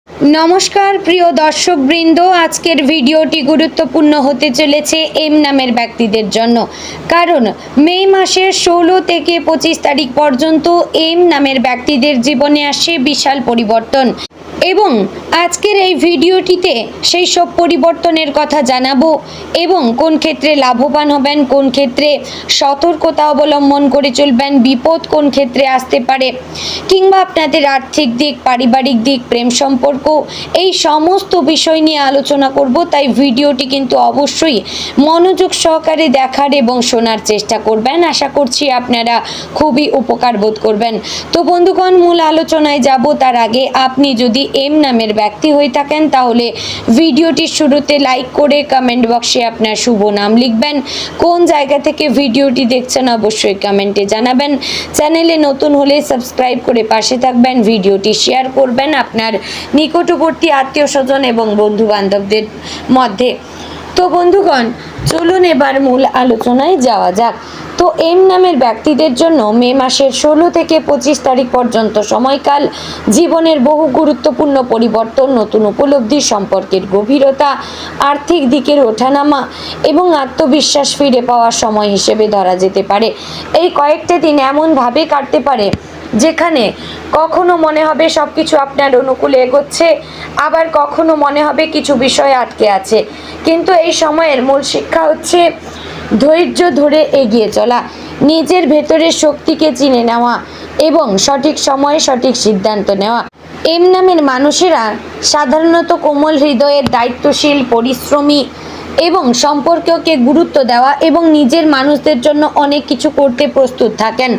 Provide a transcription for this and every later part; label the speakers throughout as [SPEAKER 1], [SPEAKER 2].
[SPEAKER 1] নমস্কার প্রিয় দর্শকবৃন্দ, আজকের ভিডিওটি গুরুত্বপূর্ণ হতে চলেছে এম নামের ব্যক্তিদের জন্য। কারণ মে মাসের 16 থেকে 25 তারিখ পর্যন্ত এম নামের ব্যক্তিদের জীবনে আসে বিশাল পরিবর্তন এবং আজকের এই ভিডিওটিতে সেই সব পরিবর্তনের কথা জানাবো এবং কোন ক্ষেত্রে লাভবান হবেন, কোন ক্ষেত্রে সতর্কতা অবলম্বন করে চলবেন, বিপদ কোন ক্ষেত্রে আসতে পারে, কিংবা আপনাদের আর্থিক দিক, পারিবারিক দিক, প্রেম সম্পর্ক, এই সমস্ত বিষয় নিয়ে আলোচনা করব। তাই ভিডিওটি কিন্তু অবশ্যই মনোযোগ সহকারে দেখার এবং শোনার চেষ্টা করবেন। আশা করছি আপনারা খুবই উপকার বোধ করবেন। তো বন্ধুগণ, মূল আলোচনায় যাব তার আগে আপনি যদি এম নামের ব্যক্তি হয়ে থাকেন তাহলে ভিডিওটির শুরুতে লাইক করে কমেন্ট বক্সে আপনার শুভ নাম লিখবেন। কোন জায়গা থেকে ভিডিওটি দেখছেন অবশ্যই কমেন্টে জানাবেন। চ্যানেলে নতুন হলে সাবস্ক্রাইব করে পাশে থাকবেন, ভিডিওটি শেয়ার করবেন আপনার নিকটবর্তী আত্মীয় স্বজন এবং বন্ধু বান্ধবদের মধ্যে। তো বন্ধুগণ, চলুন এবার মূল আলোচনায় যাওয়া যাক। তো এম নামের ব্যক্তিদের জন্য মে মাসের 16 থেকে 25 তারিখ পর্যন্ত সময়কাল জীবনের বহু গুরুত্বপূর্ণ পরিবর্তন, নতুন উপলব্ধি, সম্পর্কের গভীরতা, আর্থিক দিকের ওঠানামা এবং আত্মবিশ্বাস ফিরে পাওয়ার সময় হিসেবে ধরা যেতে পারে। এই কয়েকটা দিন এমনভাবে কাটতে পারে যেখানে কখনো মনে হবে সব কিছু আপনার অনুকূলে এগোচ্ছে, আবার কখনো মনে হবে কিছু বিষয় আটকে আছে। কিন্তু এই সময়ের মূল শিক্ষা হচ্ছে ধৈর্য ধরে এগিয়ে চলা, নিজের ভেতরের শক্তিকে চিনে নেওয়া এবং সঠিক সময়ে সঠিক সিদ্ধান্ত নেওয়া। এম নামের মানুষেরা সাধারণত কোমল হৃদয়ের, দায়িত্বশীল, পরিশ্রমী এবং সম্পর্ককে গুরুত্ব দেওয়া এবং নিজের মানুষদের জন্য অনেক কিছু করতে প্রস্তুত থাকেন।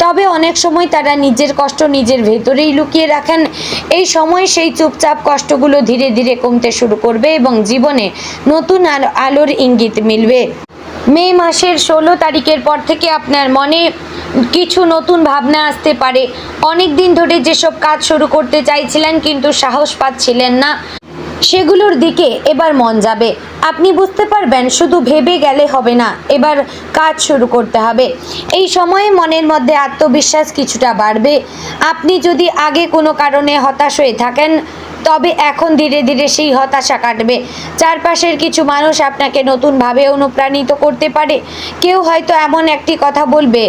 [SPEAKER 1] তবে অনেক সময় তারা নিজের কষ্ট নিজের ভেতরেই লুকিয়ে রাখেন। এই সময় সেই চুপচাপ কষ্টগুলো ধীরে ধীরে কমতে শুরু করবে এবং জীবনে নতুন আলোর ইঙ্গিত মিলবে। মে মাসের 16 তারিখের পর থেকে আপনার মনে কিছু নতুন ভাবনা আসতে পারে। অনেক দিন ধরে যেসব কাজ শুরু করতে চাইছিলেন কিন্তু সাহস পাচ্ছিলেন না, সেগুলোর দিকে এবার মন যাবে। আপনি বুঝতে পারবেন শুধু ভেবে গেলে হবে না, এবার কাজ শুরু করতে হবে। এই সময়ে মনের মধ্যে আত্মবিশ্বাস কিছুটা বাড়বে। আপনি যদি আগে কোনো কারণে হতাশ হয়ে থাকেন তবে এখন ধীরে ধীরে সেই হতাশা কাটবে। চারপাশের কিছু মানুষ আপনাকে নতুনভাবে অনুপ্রাণিত করতে পারে। কেউ হয়তো এমন একটি কথা বলবে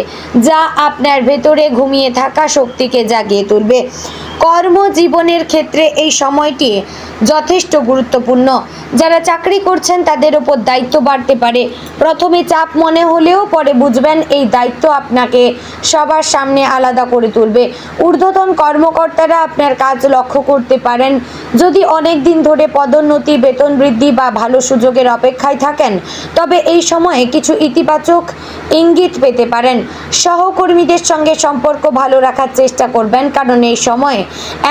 [SPEAKER 1] যা আপনার ভেতরে ঘুমিয়ে থাকা শক্তিকে জাগিয়ে তুলবে। কর্মজীবনের ক্ষেত্রে এই সময়টি যথেষ্ট গুরুত্বপূর্ণ। যারা চাকরি করছেন তাদের ওপর দায়িত্ব বাড়তে পারে। প্রথমে চাপ মনে হলেও পরে বুঝবেন এই দায়িত্ব আপনাকে সবার সামনে আলাদা করে তুলবে। ঊর্ধ্বতন কর্মকর্তারা আপনার কাজ লক্ষ্য করতে পারেন। যদি অনেক দিন ধরে পদোন্নতি, বেতন বৃদ্ধি বা ভালো সুযোগের অপেক্ষায় থাকেন তবে এই সময়ে কিছু ইতিবাচক ইঙ্গিত পেতে পারেন। সহকর্মীদের সঙ্গে সম্পর্ক ভালো রাখার চেষ্টা করবেন, কারণ এই সময়ে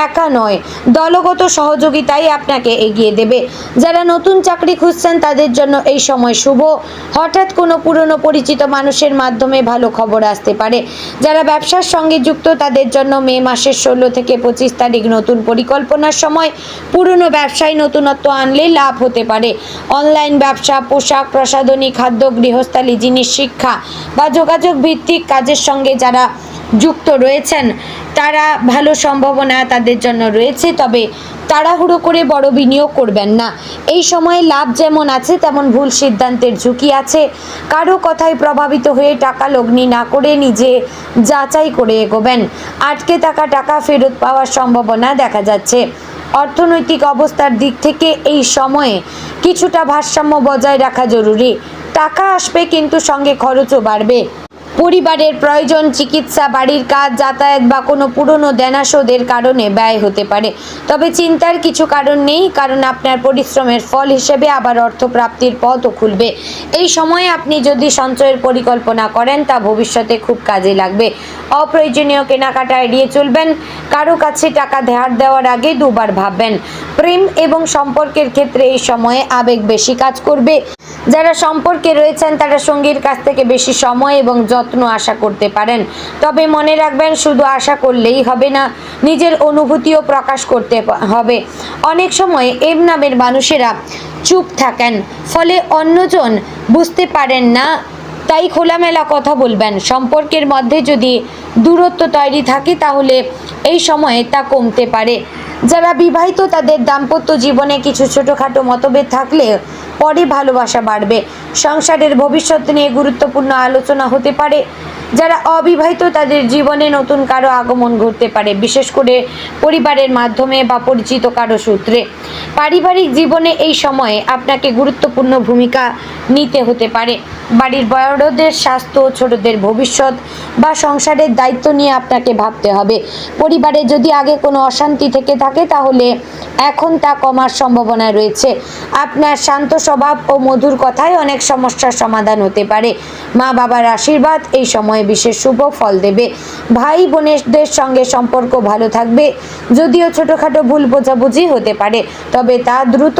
[SPEAKER 1] একা নয়, দলগত সহযোগিতাই আপনাকে এগিয়ে দেবে। যারা নতুন চাকরি খুঁজছেন তাদের জন্য এই সময় শুভ। হঠাৎ কোনো পুরনো পরিচিত মানুষের মাধ্যমে ভালো খবর আসতে পারে। যারা ব্যবসার সঙ্গে যুক্ত তাদের জন্য মে মাসের 16 থেকে 25 তারিখ নতুন পরিকল্পনার সময়। পুরনো ব্যবসায় নতুনত্ব আনলে লাভ হতে পারে। অনলাইন ব্যবসা, পোশাক, প্রসাধনী, খাদ্য, গৃহস্থালী জিনিস, শিক্ষা বা যোগাযোগ ভিত্তিক কাজের সঙ্গে যারা যুক্ত রয়েছেন তারা ভালো সম্ভাবনা তাদের জন্য রয়েছে। তবে তাড়াহুড়ো করে বড় বিনিয়োগ করবেন না। এই সময়ে লাভ যেমন আছে তেমন ভুল সিদ্ধান্তের ঝুঁকি আছে। কারো কথায় প্রভাবিত হয়ে টাকা লগ্নি না করে নিজে যাচাই করে এগোবেন। আটকে থাকা টাকা ফেরত পাওয়ার সম্ভাবনা দেখা যাচ্ছে। অর্থনৈতিক অবস্থার দিক থেকে এই সময়ে কিছুটা ভারসাম্য বজায় রাখা জরুরি। টাকা আসবে কিন্তু সঙ্গে খরচও বাড়বে। পরিবারের প্রয়োজন, চিকিৎসা, বাড়ির কাজ, যাতায়াত বা কোনো পুরনো দেনা শোধের কারণে ব্যয় হতে পারে। তবে চিন্তার কিছু কারণ নেই, কারণ আপনার পরিশ্রমের ফল হিসেবে আবার অর্থ প্রাপ্তির পথও খুলবে। এই সময়ে আপনি যদি সঞ্চয়ের পরিকল্পনা করেন তা ভবিষ্যতে খুব কাজে লাগবে। অপ্রয়োজনীয় কেনাকাটা এড়িয়ে চলবেন। কারো কাছে টাকা ধার দেওয়ার আগে দুবার ভাববেন। প্রেম এবং সম্পর্কের ক্ষেত্রে এই সময়ে আবেগ বেশি কাজ করবে। যারা সম্পর্কে রয়েছেন তারা সঙ্গীর কাছ থেকে বেশি সময় এবং যত্ন আশা করতে পারেন। তবে মনে রাখবেন শুধু আশা করলেই হবে না, নিজের অনুভূতিও প্রকাশ করতে হবে। অনেক সময় এম নামের মানুষেরা চুপ থাকেন, ফলে অন্যজন বুঝতে পারেন না, তাই খোলামেলা কথা বলবেন। সম্পর্কের মধ্যে যদি দূরত্ব তৈরি থাকে তাহলে এই সময়ে তা কমতে পারে। যারা বিবাহিত তাদের দাম্পত্য জীবনে কিছু ছোটোখাটো মতভেদ থাকলে পরে ভালোবাসা বাড়বে। সংসারের ভবিষ্যৎ নিয়ে গুরুত্বপূর্ণ আলোচনা হতে পারে। যারা অবিবাহিত তাদের জীবনে নতুন কারো আগমন ঘটতে পারে, বিশেষ করে পরিবারের মাধ্যমে বা পরিচিত কারো সূত্রে। পারিবারিক জীবনে এই সময়ে আপনাকে গুরুত্বপূর্ণ ভূমিকা নিতে হতে পারে। বাড়ির বড়দের স্বাস্থ্য, ছোটদের ভবিষ্যৎ বা সংসারের দায়িত্ব নিয়ে আপনাকে ভাবতে হবে। পরিবারে যদি আগে কোনো অশান্তি থেকে থাকে তাহলে এখন তা কমার সম্ভাবনা রয়েছে। আপনার শান্ত স্বভাব ও মধুর কথায় অনেক সমস্যার সমাধান হতে পারে। মা বাবার আশীর্বাদ এই সময়ে বিশেষ শুভ ফল দেবে। ভাই বোনেদের সঙ্গে সম্পর্ক ভালো থাকবে, যদিও ছোটোখাটো ভুল বোঝাবুঝি হতে পারে, তবে তা দ্রুত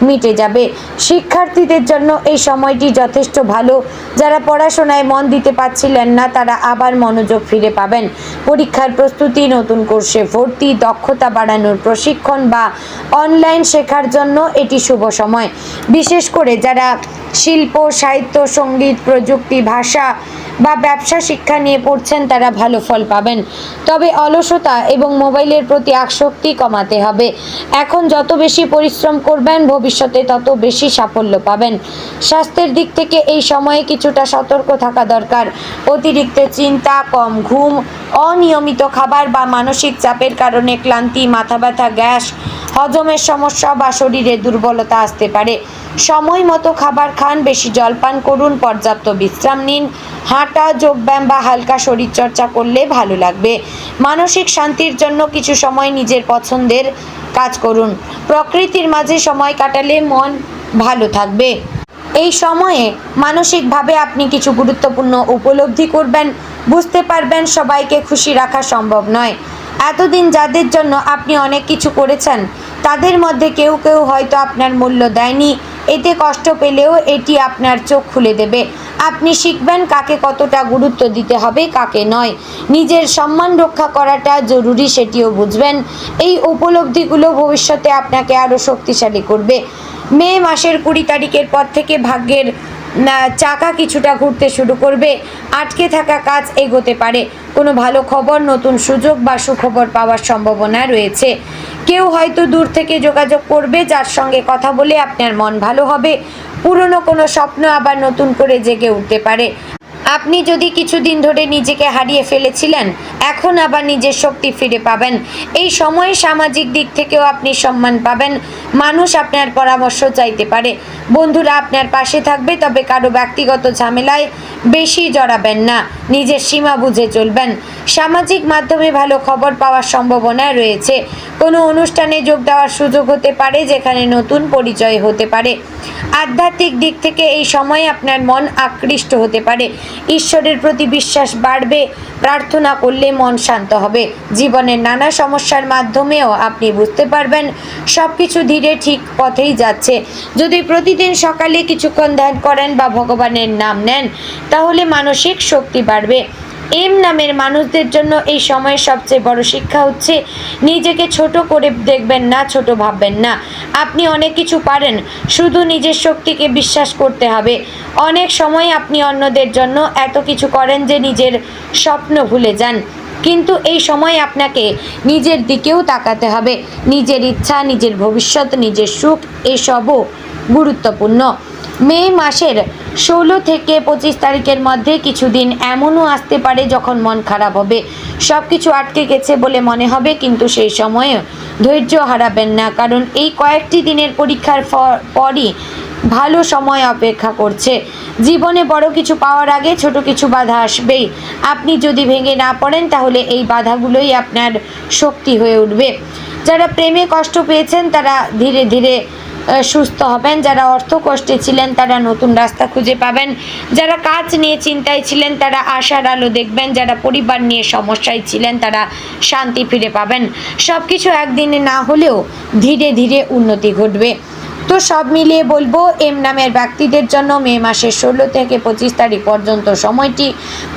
[SPEAKER 1] মিটে যাবে। শিক্ষার্থীদের জন্য এই সময়টি যথেষ্ট ভালো। যারা পড়াশোনায় মন দিতে পারছিলেন না তারা আবার মনোযোগ ফিরে পাবেন। পরীক্ষার প্রস্তুতি, নতুন কোর্সে ভর্তি, দক্ষতা বাড়ানোর প্রশিক্ষণ বা অনলাইন শেখার জন্য এটি শুভ সময়। বিশেষ করে যারা শিল্প, সাহিত্য, সঙ্গীত, প্রযুক্তি, ভাষা বা ব্যবসা শিক্ষা নিয়ে পড়ছেন তারা ভালো ফল পাবেন। তবে অলসতা এবং মোবাইলের প্রতি আসক্তি কমাতে হবে। এখন যত বেশি পরিশ্রম করবেন ভবিষ্যতে তত বেশি সাফল্য পাবেন। স্বাস্থ্যের দিক থেকে এই সময়ে কিছুটা সতর্ক থাকা দরকার। অতিরিক্ত চিন্তা, কম ঘুম, অনিয়মিত খাবার বা মানসিক চাপের কারণে ক্লান্তি, মাথা ব্যথা, গ্যাস, হজমের সমস্যা বা শরীরে দুর্বলতা আসতে পারে। সময় মতো খাবার খান, বেশি জল পান করুন, পর্যাপ্ত বিশ্রাম নিন। হাঁটা, যোগব্যায়াম বা হালকা শরীরচর্চা করলে ভালো লাগবে। মানসিক শান্তির জন্য কিছু সময় নিজের পছন্দের কাজ করুন। প্রকৃতির মাঝে সময় কাটালে মন ভালো থাকবে। এই সময়ে মানসিকভাবে আপনি কিছু গুরুত্বপূর্ণ উপলব্ধি করবেন। বুঝতে পারবেন সবাইকে খুশি রাখা সম্ভব নয়। এতদিন যাদের জন্য আপনি অনেক কিছু করেছেন তাদের মধ্যে কেউ কেউ হয়তো আপনার মূল্য দেয়নি। এতে কষ্ট পেলেও এটি আপনার চোখ খুলে দেবে। আপনি শিখবেন কাকে কতটা গুরুত্ব দিতে হবে, কাকে নয়। নিজের সম্মান রক্ষা করাটা জরুরি সেটিও বুঝবেন। এই উপলব্ধিগুলো ভবিষ্যতে আপনাকে আরও শক্তিশালী করবে। মে মাসের 20 তারিখের পর থেকে ভাগ্যের চাকা কিছুটা ঘুরতে শুরু করবে। আটকে থাকা কাজ এগোতে পারে। কোনো ভালো খবর, নতুন সুযোগ বা সুখবর পাওয়ার সম্ভাবনা রয়েছে। কেউ হয়তো দূর থেকে যোগাযোগ করবে, যার সঙ্গে কথা বলে আপনার মন ভালো হবে। পুরনো কোনো স্বপ্ন আবার নতুন করে জেগে উঠতে পারে। আপনি যদি কিছুদিন ধরে নিজেকে হারিয়ে ফেলেছিলেন, এখন আবার নিজের শক্তি ফিরে পাবেন। এই সময়ে সামাজিক দিক থেকেও আপনি সম্মান পাবেন। মানুষ আপনার পরামর্শ চাইতে পারে। বন্ধুরা আপনার পাশে থাকবে, তবে কারো ব্যক্তিগত ঝামেলায় বেশি জড়াবেন না। নিজের সীমা বুঝে চলবেন। সামাজিক মাধ্যমে ভালো খবর পাওয়ার সম্ভাবনা রয়েছে। কোনো অনুষ্ঠানে যোগ দেওয়ার সুযোগ হতে পারে যেখানে নতুন পরিচয় হতে পারে। আধ্যাত্মিক দিক থেকে এই সময়ে আপনার মন আকৃষ্ট হতে পারে। ঈশ্বরের প্রতি বিশ্বাস বাড়বে। প্রার্থনা করলে মন শান্ত হবে। জীবনের নানা সমস্যার মাধ্যমেও আপনি বুঝতে পারবেন সব কিছু ধীরে ঠিক পথেই যাচ্ছে। যদি প্রতিদিন সকালে কিছুক্ষণ ধ্যান করেন বা ভগবানের নাম নেন তাহলে মানসিক শক্তি বাড়বে। এম নামের মানুষদের জন্য এই সময়ের সবচেয়ে বড় শিক্ষা হচ্ছে নিজেকে ছোট করে দেখবেন না, ছোট ভাববেন না। আপনি অনেক কিছু পারেন, শুধু নিজের শক্তিকে বিশ্বাস করতে হবে। অনেক সময় আপনি অন্যদের জন্য এত কিছু করেন যে নিজের স্বপ্ন ভুলে যান। কিন্তু এই সময় আপনাকে নিজের দিকেও তাকাতে হবে। নিজের ইচ্ছা, নিজের ভবিষ্যৎ, নিজের সুখ এসবও গুরুত্বপূর্ণ। মে মাসের 16 থেকে 25 তারিখের মধ্যে কিছুদিন এমনও আসতে পারে যখন মন খারাপ হবে, সব কিছু আটকে গেছে বলে মনে হবে, কিন্তু সেই সময়ে ধৈর্য হারাবেন না, কারণ এই কয়েকটি দিনের পরীক্ষার পরই ভালো সময় অপেক্ষা করছে। জীবনে বড় কিছু পাওয়ার আগে ছোট কিছু বাধা আসবেই। আপনি যদি ভেঙে না পড়েন তাহলে এই বাধাগুলোই আপনার শক্তি হয়ে উঠবে। যারা প্রেমে কষ্ট পেয়েছেন তারা ধীরে ধীরে সুস্থ হবেন। যারা অর্থ কষ্টে ছিলেন তারা নতুন রাস্তা খুঁজে পাবেন। যারা কাজ নিয়ে চিন্তায় ছিলেন তারা আশার আলো দেখবেন। যারা পরিবার নিয়ে সমস্যায় ছিলেন তারা শান্তি ফিরে পাবেন। সব কিছু একদিনে না হলেও ধীরে ধীরে উন্নতি ঘটবে। তো সব মিলিয়ে বলবো এম নামের ব্যক্তিদের জন্য মে মাসের 16 থেকে 25 তারিখ পর্যন্ত সময়টি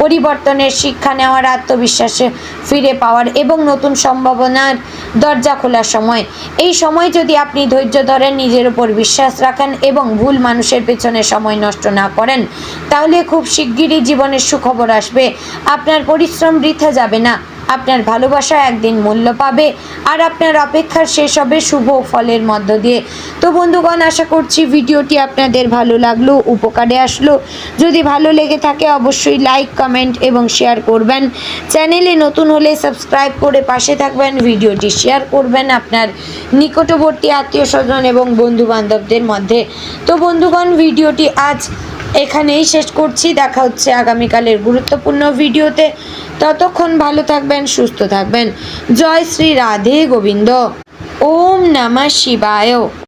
[SPEAKER 1] পরিবর্তনের, শিক্ষা নেওয়ার, আত্মবিশ্বাসে ফিরে পাওয়ার এবং নতুন সম্ভাবনার দরজা খোলার সময়। এই সময় যদি আপনি ধৈর্য ধরেন, নিজের উপর বিশ্বাস রাখেন এবং ভুল মানুষের পেছনে সময় নষ্ট না করেন তাহলে খুব শিগগিরই জীবনের সুখবর আসবে। আপনার পরিশ্রম বৃথা যাবে না। আপনার ভালোবাসা একদিন মূল্য পাবে আর আপনার অপেক্ষার শেষ হবে শুভ ফলের মধ্য দিয়ে। তো বন্ধুগণ, আশা করছি ভিডিওটি আপনাদের ভালো লাগলো, উপকারে আসলো। যদি ভালো লেগে থাকে অবশ্যই লাইক, কমেন্ট এবং শেয়ার করবেন। চ্যানেলে নতুন হলে সাবস্ক্রাইব করে পাশে থাকবেন, ভিডিওটি শেয়ার করবেন আপনার নিকটবর্তী আত্মীয় স্বজন এবং বন্ধু বান্ধবদের মধ্যে। তো বন্ধুগণ, ভিডিওটি আজ এখানেই শেষ করছি। দেখা হচ্ছে আগামীকালের গুরুত্বপূর্ণ ভিডিওতে। ততক্ষণ ভালো থাকবেন, সুস্থ থাকবেন। জয় শ্রী রাধে গোবিন্দ। ওম নমঃ শিবায়।